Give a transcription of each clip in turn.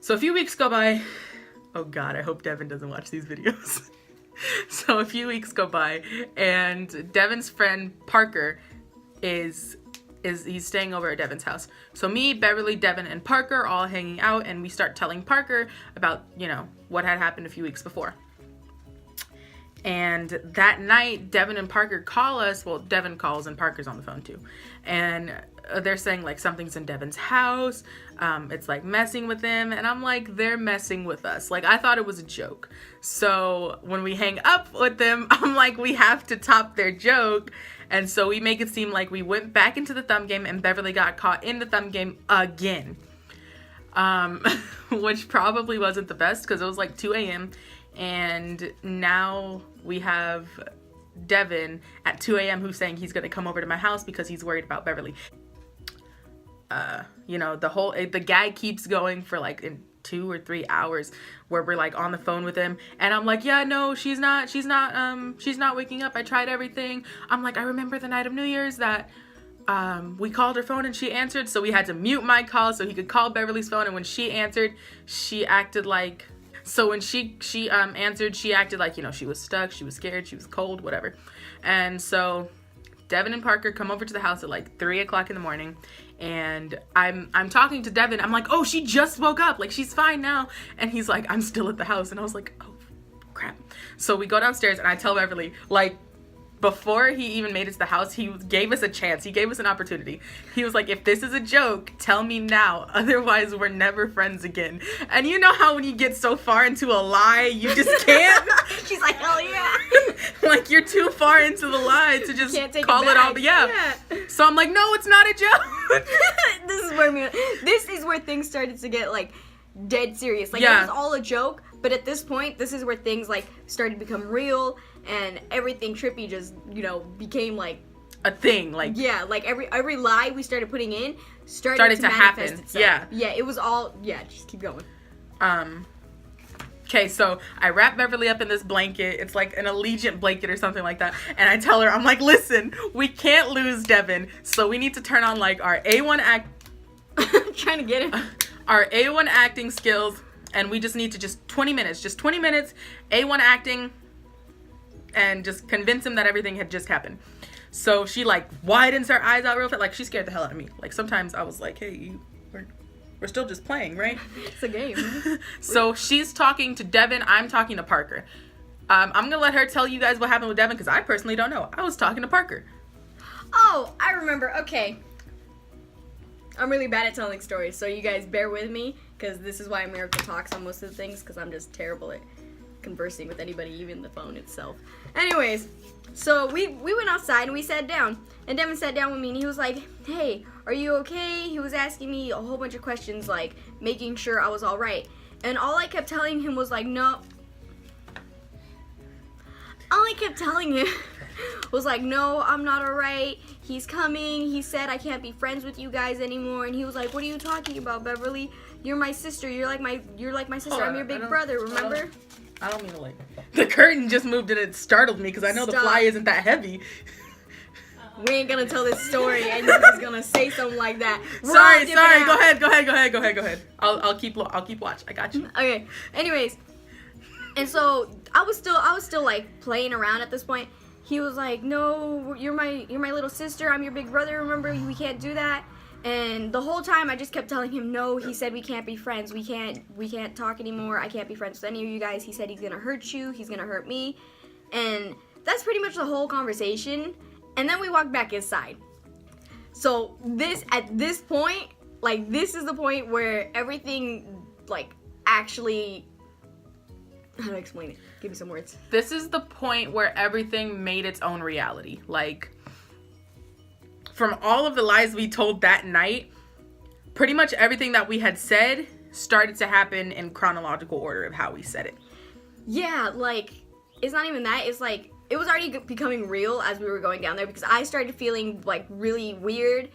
So a few weeks go by. Oh God, I hope Devin doesn't watch these videos. So a few weeks go by, and Devin's friend Parker he's staying over at Devin's house. So me, Beverly, Devin, and Parker are all hanging out, and we start telling Parker about, what had happened a few weeks before. And that night, Devin and Parker call us. Well, Devin calls and Parker's on the phone too. And they're saying like something's in Devin's house. It's like messing with him. And I'm like, they're messing with us. Like, I thought it was a joke. So when we hang up with them, I'm like, we have to top their joke. And so we make it seem like we went back into the thumb game and Beverly got caught in the thumb game again. Which probably wasn't the best because it was like 2 a.m. And now we have Devin at 2 a.m. who's saying he's going to come over to my house because he's worried about Beverly. The gag keeps going for like in 2 or 3 hours where we're like on the phone with him. And I'm like, yeah, no, she's not waking up. I tried everything. I'm like, I remember the night of New Year's that we called her phone and she answered. So we had to mute my call so he could call Beverly's phone. And when she answered, she acted like... So when she answered, she acted like, she was stuck, she was scared, she was cold, whatever. And so Devin and Parker come over to the house at like 3 o'clock in the morning. And I'm talking to Devin. I'm like, oh, she just woke up. Like, she's fine now. And he's like, I'm still at the house. And I was like, oh, crap. So we go downstairs and I tell Beverly, like, before he even made it to the house, he gave us a chance. He gave us an opportunity. He was like, if this is a joke, tell me now. Otherwise, we're never friends again. And you know how when you get so far into a lie, you just can't? She's like, hell yeah. Like, you're too far into the lie to just call it all. Yeah. So I'm like, no, it's not a joke. This is where things started to get, like, dead serious. Like, It was all a joke. But at this point, this is where things, like, started to become real. And everything trippy just, became like a thing. Like, yeah, like every lie we started putting in started to happen. Itself. Yeah, it was all. Yeah, just keep going. Okay, so I wrap Beverly up in this blanket. It's like an Allegiant blanket or something like that. And I tell her, I'm like, listen, we can't lose Devin, so we need to turn on like our A1 act. Trying to get it. Our A1 acting skills, and we just need to 20 minutes, A1 acting. And just convince him that everything had just happened. So she like widens her eyes out real fast. Like, she scared the hell out of me. Like, sometimes I was like, hey, we're still just playing, right? It's a game. So she's talking to Devin. I'm talking to Parker. I'm going to let her tell you guys what happened with Devin because I personally don't know. I was talking to Parker. Oh, I remember. Okay. I'm really bad at telling stories, so you guys bear with me because this is why Miracle talks on most of the things because I'm just terrible at conversing with anybody, even the phone itself. Anyways, so we went outside and we sat down, and Devin sat down with me and he was like, hey, are you okay? He was asking me a whole bunch of questions, like making sure I was all right, and all I kept telling him was like, no. All I kept telling him was like, no, I'm not all right. He's coming. He said I can't be friends with you guys anymore, and he was like, what are you talking about, Beverly? You're my sister. You're like my sister. I'm your big brother, remember? I don't mean to, like... The curtain just moved and it startled me because I know the fly isn't that heavy. We ain't gonna tell this story and you're just gonna say something like that. Sorry. Go ahead. I'll keep watch. I got you. Okay. Anyways, and so I was still like playing around at this point. He was like, "No, you're my little sister. I'm your big brother. Remember, we can't do that." And the whole time I just kept telling him, no, he said we can't be friends. We can't talk anymore. I can't be friends with any of you guys. He said he's going to hurt you. He's going to hurt me. And that's pretty much the whole conversation. And then we walked back inside. So at this point, like, this is the point where everything, like, actually, how do I explain it? Give me some words. This is the point where everything made its own reality. Like, from all of the lies we told that night, pretty much everything that we had said started to happen in chronological order of how we said it. Yeah, like, it's not even that. It's like, it was already becoming real as we were going down there because I started feeling, like, really weird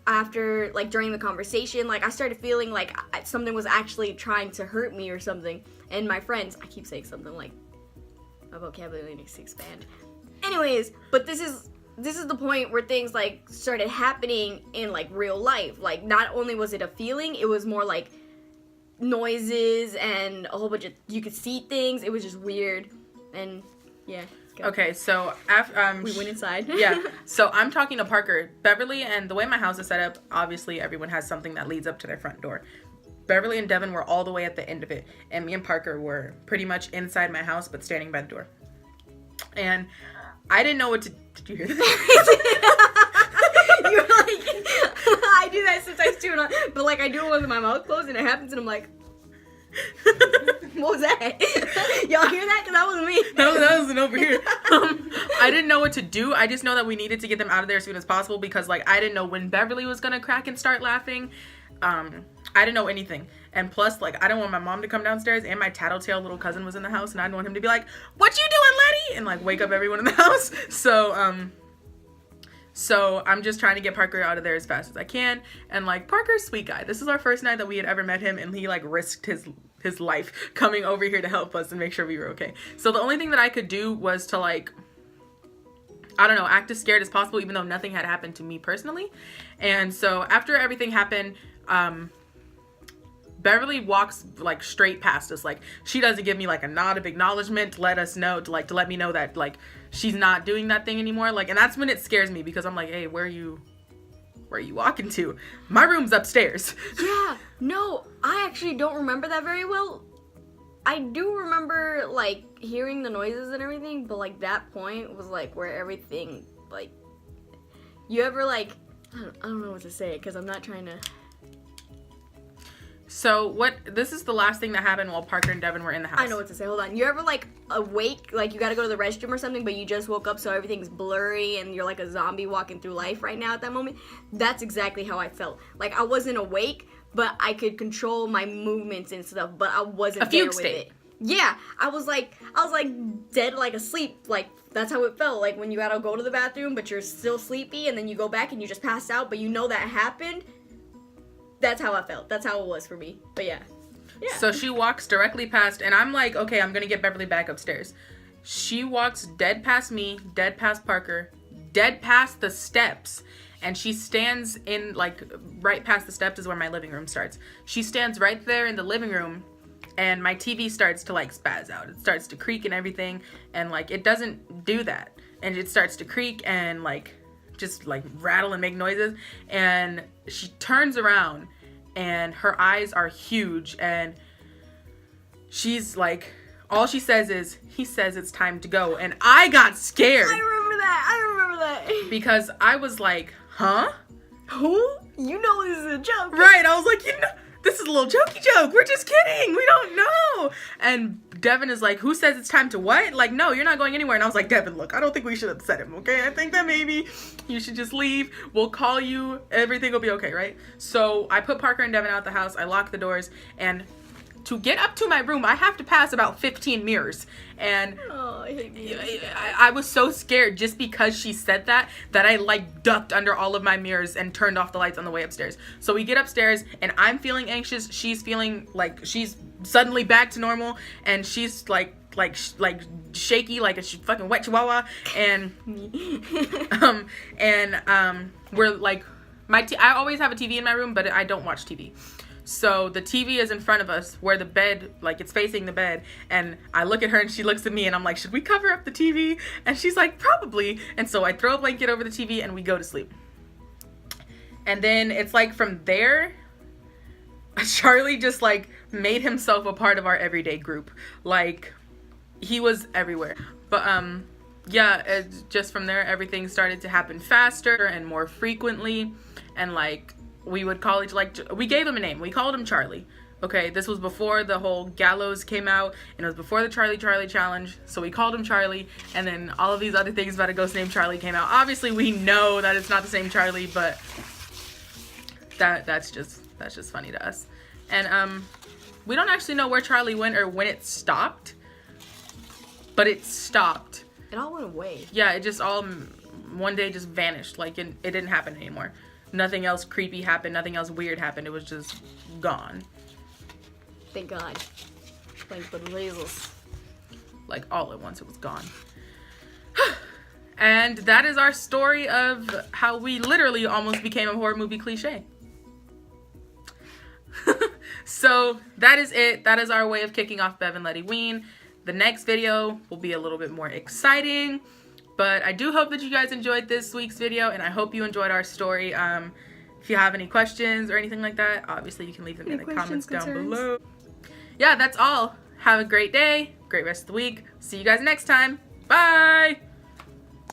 after, like, during the conversation. Like, I started feeling like something was actually trying to hurt me or something. And my friends, I keep saying something like, my vocabulary needs to expand. Anyways, but this is the point where things, like, started happening in, like, real life. Like, not only was it a feeling, it was more like noises and a whole bunch of, you could see things. It was just weird. And yeah. Okay, so we went inside. Yeah, so I'm talking to Parker. Beverly, and the way my house is set up, obviously everyone has something that leads up to their front door. Beverly and Devin were all the way at the end of it, and me and Parker were pretty much inside my house, but standing by the door. And I didn't know what to... Did you hear that? You're like... I do that sometimes too, but like I do it with my mouth closed, and it happens, and I'm like... What was that? Y'all hear that? Because that wasn't me. That wasn't over here. I didn't know what to do. I just know that we needed to get them out of there as soon as possible because, like, I didn't know when Beverly was going to crack and start laughing. I didn't know anything. And plus, like, I didn't want my mom to come downstairs, and my tattletale little cousin was in the house, and I didn't want him to be like, "What you doing, Letty?" and, like, wake up everyone in the house. So I'm just trying to get Parker out of there as fast as I can. And, like, Parker's a sweet guy. This is our first night that we had ever met him, and he, like, risked his life coming over here to help us and make sure we were okay. So the only thing that I could do was to, like, I don't know, act as scared as possible, even though nothing had happened to me personally. And so after everything happened, Beverly walks, like, straight past us. Like, she doesn't give me, like, a nod of acknowledgement to let us know, to let me know that, like, she's not doing that thing anymore. Like, and that's when it scares me because I'm like, hey, where are you walking to? My room's upstairs. Yeah, no, I actually don't remember that very well. I do remember, like, hearing the noises and everything, but, like, that point was, like, where everything, like, you ever, like, I don't know what to say, because I'm not trying to... So this is the last thing that happened while Parker and Devin were in the house. I know what to say, hold on. You ever, like, awake, like, you gotta go to the restroom or something, but you just woke up so everything's blurry and you're like a zombie walking through life right now at that moment? That's exactly how I felt. Like, I wasn't awake, but I could control my movements and stuff, but I wasn't there with it. Yeah, I was like dead, like, asleep. Like, that's how it felt. Like, when you gotta go to the bathroom, but you're still sleepy, and then you go back and you just pass out, but you know that happened. That's how I felt. That's how it was for me. But yeah. So she walks directly past, and I'm like, okay, I'm gonna get Beverly back upstairs. She walks dead past me, dead past Parker, dead past the steps, and she stands in, like, right past the steps is where my living room starts. She stands right there in the living room, and my TV starts to, like, spaz out. It starts to creak and everything, and, like, it doesn't do that. And it starts to creak and, like, just, like, rattle and make noises, and she turns around, and her eyes are huge, and she's like, all she says is, "He says it's time to go," and I got scared. I remember that. Because I was like, huh? Who? You know this is a joke. Right, I was like, this is a little jokey joke. We're just kidding. We don't know. And Devin is like, who says it's time to what? Like, no, you're not going anywhere. And I was like, Devin, look, I don't think we should upset him, okay? I think that maybe you should just leave. We'll call you. Everything will be okay, right? So I put Parker and Devin out the house. I lock the doors. And to get up to my room, I have to pass about 15 mirrors. And I was so scared just because she said that I, like, ducked under all of my mirrors and turned off the lights on the way upstairs. So we get upstairs, and I'm feeling anxious. She's feeling like she's suddenly back to normal, and she's like shaky like a fucking wet chihuahua. And we're like, I always have a TV in my room, but I don't watch TV. So the TV is in front of us where the bed, like, it's facing the bed, and I look at her and she looks at me and I'm like, should we cover up the TV? And she's like, probably. And so I throw a blanket over the TV and we go to sleep. And then it's like from there, Charlie just, like, made himself a part of our everyday group. Like, he was everywhere. But yeah, just from there everything started to happen faster and more frequently, and, like, we would call each, like, we gave him a name. We called him Charlie. Okay, this was before the whole gallows came out, and it was before the Charlie challenge, so we called him Charlie, and then all of these other things about a ghost named Charlie came out. Obviously, we know that it's not the same Charlie, but that's just funny to us. And we don't actually know where Charlie went or when it stopped, but it stopped. It all went away. Yeah, it just all one day just vanished. Like, it didn't happen anymore. Nothing else creepy happened. Nothing else weird happened. It was just gone. Thank God. Thank the Jesus. Like, all at once, it was gone. And that is our story of how we literally almost became a horror movie cliche. So that is it. That is our way of kicking off Bev and Letty Ween. The next video will be a little bit more exciting, but I do hope that you guys enjoyed this week's video, and I hope you enjoyed our story. If you have any questions or anything like that, obviously you can leave them in the comments down below. Yeah, that's all. Have a great day, great rest of the week. See you guys next time. Bye!